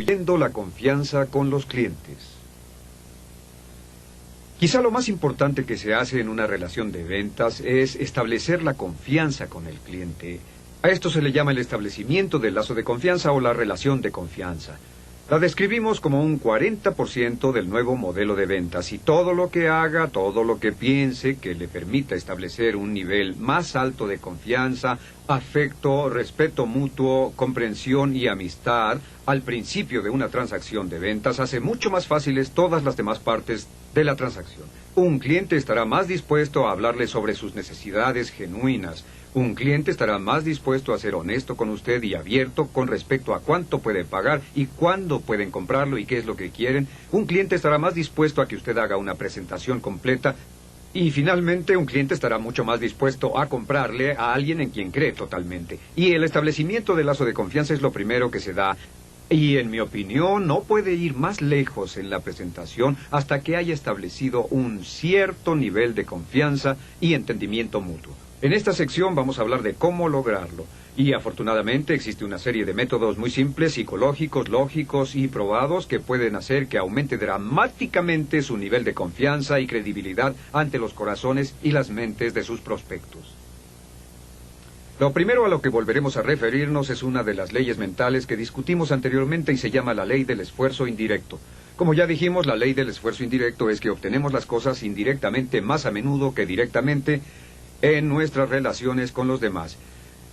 Construyendo la confianza con los clientes. Quizá lo más importante que se hace en una relación de ventas es establecer la confianza con el cliente. A esto se le llama el establecimiento del lazo de confianza o la relación de confianza. La describimos como un 40% del nuevo modelo de ventas y todo lo que haga, todo lo que piense que le permita establecer un nivel más alto de confianza, afecto, respeto mutuo, comprensión y amistad al principio de una transacción de ventas hace mucho más fáciles todas las demás partes de la transacción. Un cliente estará más dispuesto a hablarle sobre sus necesidades genuinas. Un cliente estará más dispuesto a ser honesto con usted y abierto con respecto a cuánto puede pagar y cuándo pueden comprarlo y qué es lo que quieren. Un cliente estará más dispuesto a que usted haga una presentación completa. Y finalmente, un cliente estará mucho más dispuesto a comprarle a alguien en quien cree totalmente. Y el establecimiento del lazo de confianza es lo primero que se da. Y en mi opinión, no puede ir más lejos en la presentación hasta que haya establecido un cierto nivel de confianza y entendimiento mutuo. En esta sección vamos a hablar de cómo lograrlo. Y afortunadamente existe una serie de métodos muy simples, psicológicos, lógicos y probados que pueden hacer que aumente dramáticamente su nivel de confianza y credibilidad ante los corazones y las mentes de sus prospectos. Lo primero a lo que volveremos a referirnos es una de las leyes mentales que discutimos anteriormente y se llama la ley del esfuerzo indirecto. Como ya dijimos, la ley del esfuerzo indirecto es que obtenemos las cosas indirectamente más a menudo que directamente en nuestras relaciones con los demás.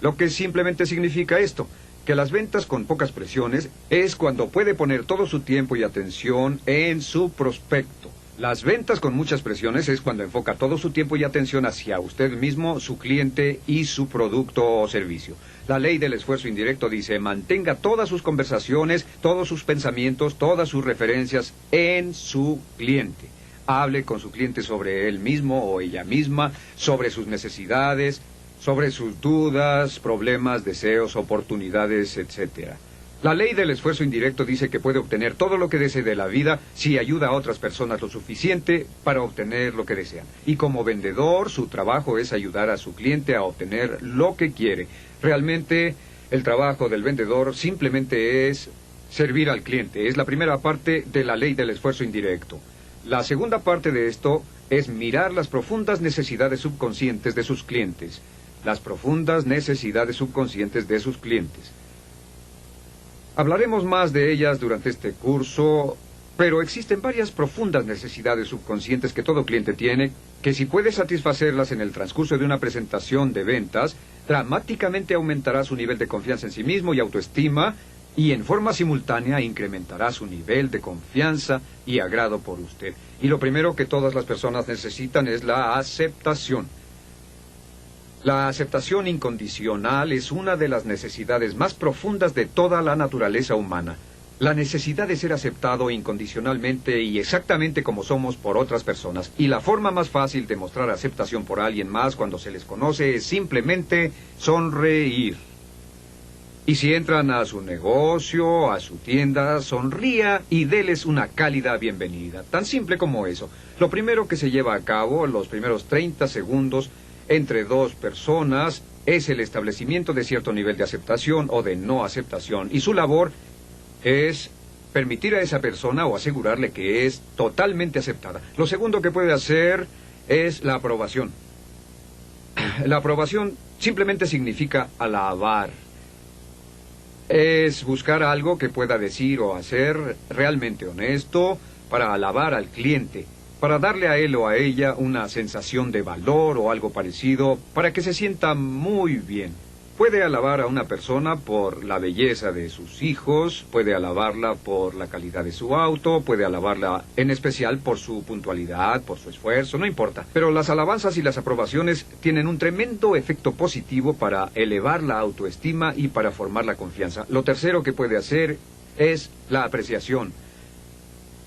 Lo que simplemente significa esto, que las ventas con pocas presiones es cuando puede poner todo su tiempo y atención en su prospecto. Las ventas con muchas presiones es cuando enfoca todo su tiempo y atención hacia usted mismo, su cliente y su producto o servicio. La ley del esfuerzo indirecto dice, mantenga todas sus conversaciones, todos sus pensamientos, todas sus referencias en su cliente. Hable con su cliente sobre él mismo o ella misma, sobre sus necesidades, sobre sus dudas, problemas, deseos, oportunidades, etc. La ley del esfuerzo indirecto dice que puede obtener todo lo que desee de la vida si ayuda a otras personas lo suficiente para obtener lo que desean. Y como vendedor, su trabajo es ayudar a su cliente a obtener lo que quiere. Realmente, el trabajo del vendedor simplemente es servir al cliente. Es la primera parte de la ley del esfuerzo indirecto. La segunda parte de esto es mirar las profundas necesidades subconscientes de sus clientes. Las profundas necesidades subconscientes de sus clientes. Hablaremos más de ellas durante este curso, pero existen varias profundas necesidades subconscientes que todo cliente tiene, que si puede satisfacerlas en el transcurso de una presentación de ventas, dramáticamente aumentará su nivel de confianza en sí mismo y autoestima, y en forma simultánea incrementará su nivel de confianza y agrado por usted. Y lo primero que todas las personas necesitan es la aceptación. La aceptación incondicional es una de las necesidades más profundas de toda la naturaleza humana. La necesidad de ser aceptado incondicionalmente y exactamente como somos por otras personas. Y la forma más fácil de mostrar aceptación por alguien más cuando se les conoce es simplemente sonreír. Y si entran a su negocio, a su tienda, sonría y déles una cálida bienvenida. Tan simple como eso. Lo primero que se lleva a cabo, los primeros 30 segundos entre dos personas, es el establecimiento de cierto nivel de aceptación o de no aceptación. Y su labor es permitir a esa persona o asegurarle que es totalmente aceptada. Lo segundo que puede hacer es la aprobación. La aprobación simplemente significa alabar. Es buscar algo que pueda decir o hacer realmente honesto para alabar al cliente, para darle a él o a ella una sensación de valor o algo parecido, para que se sienta muy bien. Puede alabar a una persona por la belleza de sus hijos, puede alabarla por la calidad de su auto, puede alabarla en especial por su puntualidad, por su esfuerzo, no importa. Pero las alabanzas y las aprobaciones tienen un tremendo efecto positivo para elevar la autoestima y para formar la confianza. Lo tercero que puede hacer es la apreciación.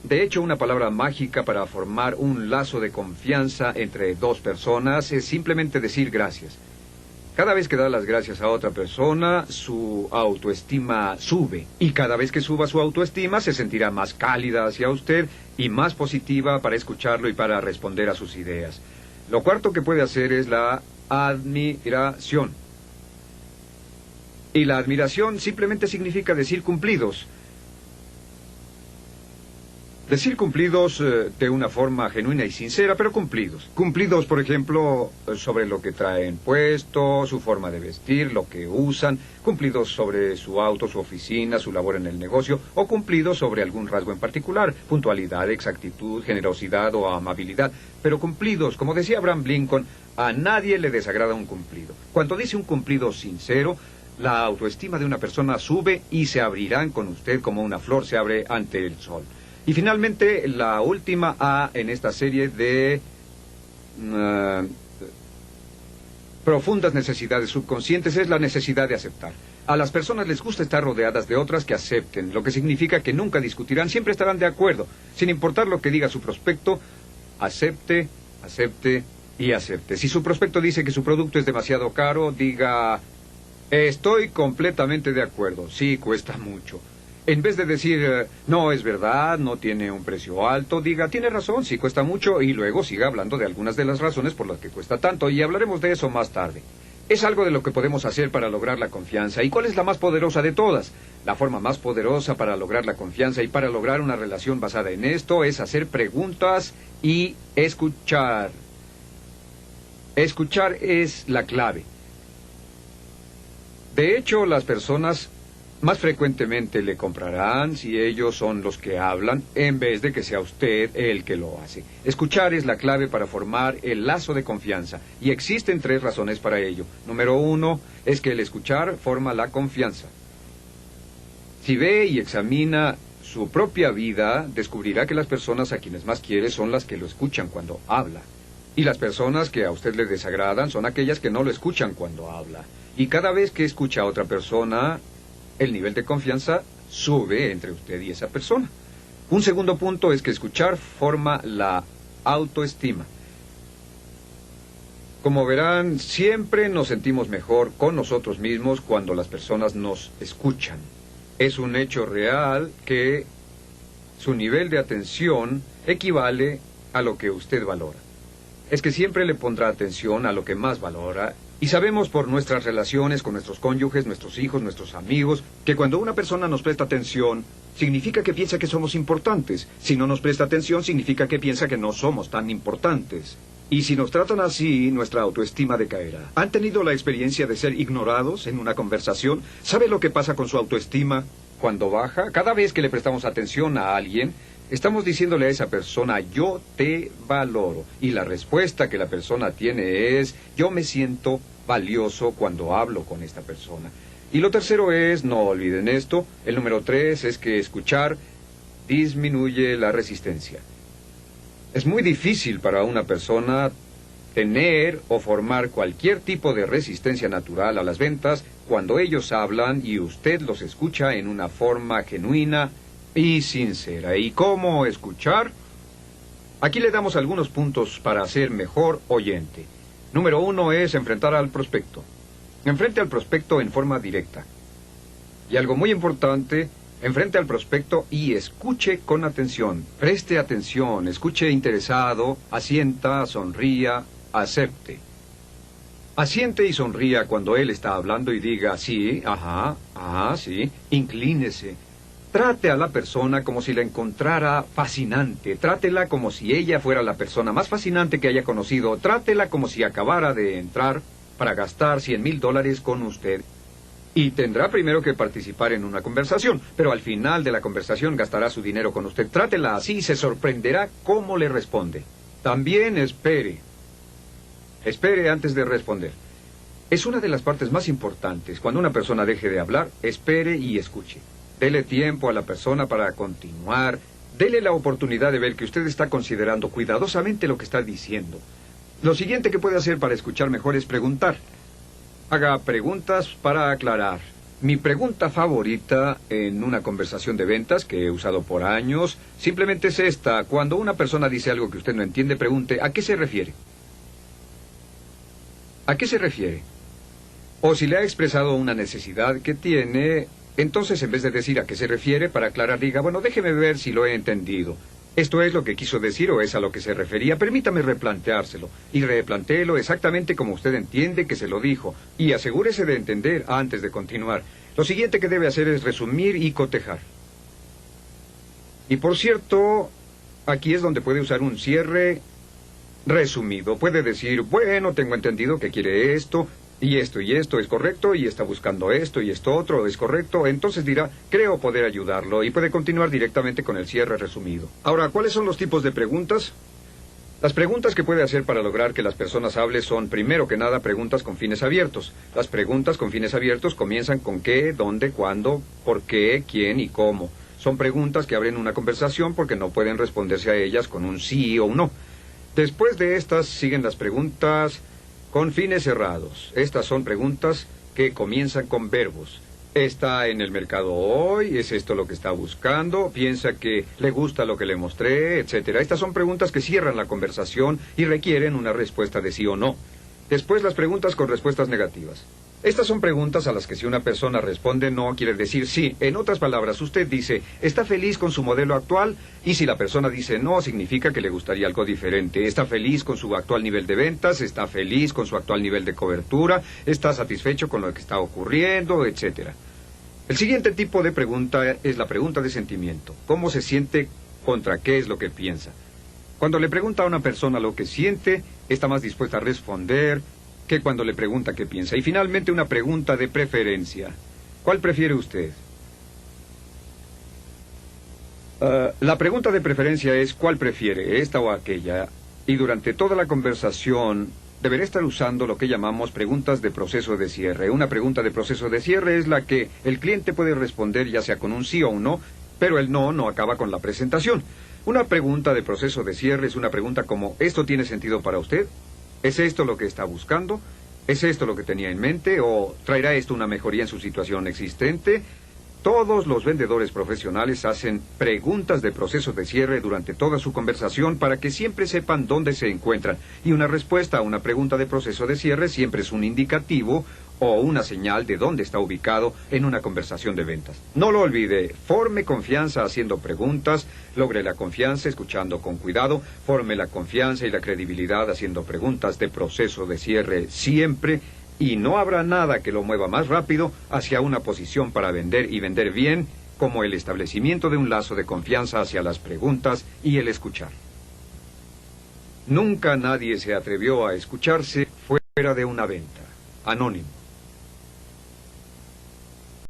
De hecho, una palabra mágica para formar un lazo de confianza entre dos personas es simplemente decir gracias. Cada vez que da las gracias a otra persona, su autoestima sube. Y cada vez que suba su autoestima, se sentirá más cálida hacia usted y más positiva para escucharlo y para responder a sus ideas. Lo cuarto que puede hacer es la admiración. Y la admiración simplemente significa decir cumplidos. Decir cumplidos de una forma genuina y sincera, pero cumplidos. Cumplidos, por ejemplo, sobre lo que traen puesto, su forma de vestir, lo que usan. Cumplidos sobre su auto, su oficina, su labor en el negocio. O cumplidos sobre algún rasgo en particular. Puntualidad, exactitud, generosidad o amabilidad. Pero cumplidos, como decía Abraham Lincoln, a nadie le desagrada un cumplido. Cuando dice un cumplido sincero, la autoestima de una persona sube y se abrirán con usted como una flor se abre ante el sol. Y finalmente, la última A en esta serie de profundas necesidades subconscientes es la necesidad de aceptar. A las personas les gusta estar rodeadas de otras que acepten, lo que significa que nunca discutirán, siempre estarán de acuerdo. Sin importar lo que diga su prospecto, acepte, acepte y acepte. Si su prospecto dice que su producto es demasiado caro, diga, estoy completamente de acuerdo, sí, cuesta mucho. En vez de decir, no, es verdad, no tiene un precio alto, diga, tiene razón, sí cuesta mucho, y luego siga hablando de algunas de las razones por las que cuesta tanto, y hablaremos de eso más tarde. Es algo de lo que podemos hacer para lograr la confianza. ¿Y cuál es la más poderosa de todas? La forma más poderosa para lograr la confianza y para lograr una relación basada en esto es hacer preguntas y escuchar. Escuchar es la clave. De hecho, las personas más frecuentemente le comprarán si ellos son los que hablan, en vez de que sea usted el que lo hace. Escuchar es la clave para formar el lazo de confianza, y existen 3 razones para ello. Número 1 es que el escuchar forma la confianza. Si ve y examina su propia vida, descubrirá que las personas a quienes más quiere son las que lo escuchan cuando habla. Y las personas que a usted le desagradan son aquellas que no lo escuchan cuando habla. Y cada vez que escucha a otra persona, el nivel de confianza sube entre usted y esa persona. Un segundo punto es que escuchar forma la autoestima. Como verán, siempre nos sentimos mejor con nosotros mismos cuando las personas nos escuchan. Es un hecho real que su nivel de atención equivale a lo que usted valora. Es que siempre le pondrá atención a lo que más valora. Y sabemos por nuestras relaciones con nuestros cónyuges, nuestros hijos, nuestros amigos, que cuando una persona nos presta atención, significa que piensa que somos importantes. Si no nos presta atención, significa que piensa que no somos tan importantes. Y si nos tratan así, nuestra autoestima decaerá. ¿Han tenido la experiencia de ser ignorados en una conversación? ¿Sabe lo que pasa con su autoestima cuando baja? Cada vez que le prestamos atención a alguien, estamos diciéndole a esa persona, yo te valoro. Y la respuesta que la persona tiene es, yo me siento valioso cuando hablo con esta persona. Y lo tercero es, no olviden esto, el número 3 es que escuchar disminuye la resistencia. Es muy difícil para una persona tener o formar cualquier tipo de resistencia natural a las ventas cuando ellos hablan y usted los escucha en una forma genuina y sincera. ¿Y cómo escuchar? Aquí le damos algunos puntos para ser mejor oyente. Número 1 es enfrentar al prospecto. Enfrente al prospecto en forma directa. Y algo muy importante, enfrente al prospecto y escuche con atención. Preste atención, escuche interesado, asienta, sonría, acepte. Asiente y sonría cuando él está hablando y diga sí, ajá, sí, inclínese. Trate a la persona como si la encontrara fascinante. Trátela como si ella fuera la persona más fascinante que haya conocido. Trátela como si acabara de entrar para gastar $100,000 con usted. Y tendrá primero que participar en una conversación, pero al final de la conversación gastará su dinero con usted. Trátela así y se sorprenderá cómo le responde. También espere. Espere antes de responder. Es una de las partes más importantes. Cuando una persona deje de hablar, espere y escuche. Dele tiempo a la persona para continuar. Dele la oportunidad de ver que usted está considerando cuidadosamente lo que está diciendo. Lo siguiente que puede hacer para escuchar mejor es preguntar. Haga preguntas para aclarar. Mi pregunta favorita en una conversación de ventas que he usado por años simplemente es esta. Cuando una persona dice algo que usted no entiende, pregunte, ¿a qué se refiere? ¿A qué se refiere? O si le ha expresado una necesidad que tiene, entonces en vez de decir a qué se refiere, para aclarar diga, bueno, déjeme ver si lo he entendido. ¿Esto es lo que quiso decir o es a lo que se refería? Permítame replanteárselo. Y replantéelo exactamente como usted entiende que se lo dijo. Y asegúrese de entender antes de continuar. Lo siguiente que debe hacer es resumir y cotejar. Y por cierto, aquí es donde puede usar un cierre resumido. Puede decir, bueno, tengo entendido que quiere esto, y esto es correcto, y está buscando esto, y esto otro es correcto. Entonces dirá, creo poder ayudarlo, y puede continuar directamente con el cierre resumido. Ahora, ¿cuáles son los tipos de preguntas? Las preguntas que puede hacer para lograr que las personas hablen son, primero que nada, preguntas con fines abiertos. Las preguntas con fines abiertos comienzan con qué, dónde, cuándo, por qué, quién y cómo. Son preguntas que abren una conversación porque no pueden responderse a ellas con un sí o un no. Después de estas siguen las preguntas con fines cerrados. Estas son preguntas que comienzan con verbos. ¿Está en el mercado hoy? ¿Es esto lo que está buscando? ¿Piensa que le gusta lo que le mostré? Etcétera. Estas son preguntas que cierran la conversación y requieren una respuesta de sí o no. Después las preguntas con respuestas negativas. Estas son preguntas a las que si una persona responde no, quiere decir sí. En otras palabras, usted dice, ¿está feliz con su modelo actual? Y si la persona dice no, significa que le gustaría algo diferente. ¿Está feliz con su actual nivel de ventas? ¿Está feliz con su actual nivel de cobertura? ¿Está satisfecho con lo que está ocurriendo? Etcétera. El siguiente tipo de pregunta es la pregunta de sentimiento. ¿Cómo se siente contra qué es lo que piensa? Cuando le pregunta a una persona lo que siente, está más dispuesta a responder que cuando le pregunta qué piensa. Y finalmente una pregunta de preferencia. ¿Cuál prefiere usted? La pregunta de preferencia es ¿cuál prefiere, esta o aquella? Y durante toda la conversación deberá estar usando lo que llamamos preguntas de proceso de cierre. Una pregunta de proceso de cierre es la que el cliente puede responder ya sea con un sí o un no, pero el no acaba con la presentación. Una pregunta de proceso de cierre es una pregunta como ¿esto tiene sentido para usted? ¿Es esto lo que está buscando? ¿Es esto lo que tenía en mente? ¿O traerá esto una mejoría en su situación existente? Todos los vendedores profesionales hacen preguntas de proceso de cierre durante toda su conversación para que siempre sepan dónde se encuentran. Y una respuesta a una pregunta de proceso de cierre siempre es un indicativo o una señal de dónde está ubicado en una conversación de ventas. No lo olvide, forme confianza haciendo preguntas, logre la confianza escuchando con cuidado, forme la confianza y la credibilidad haciendo preguntas de proceso de cierre siempre, y no habrá nada que lo mueva más rápido hacia una posición para vender y vender bien, como el establecimiento de un lazo de confianza hacia las preguntas y el escuchar. Nunca nadie se atrevió a escucharse fuera de una venta. Anónimo.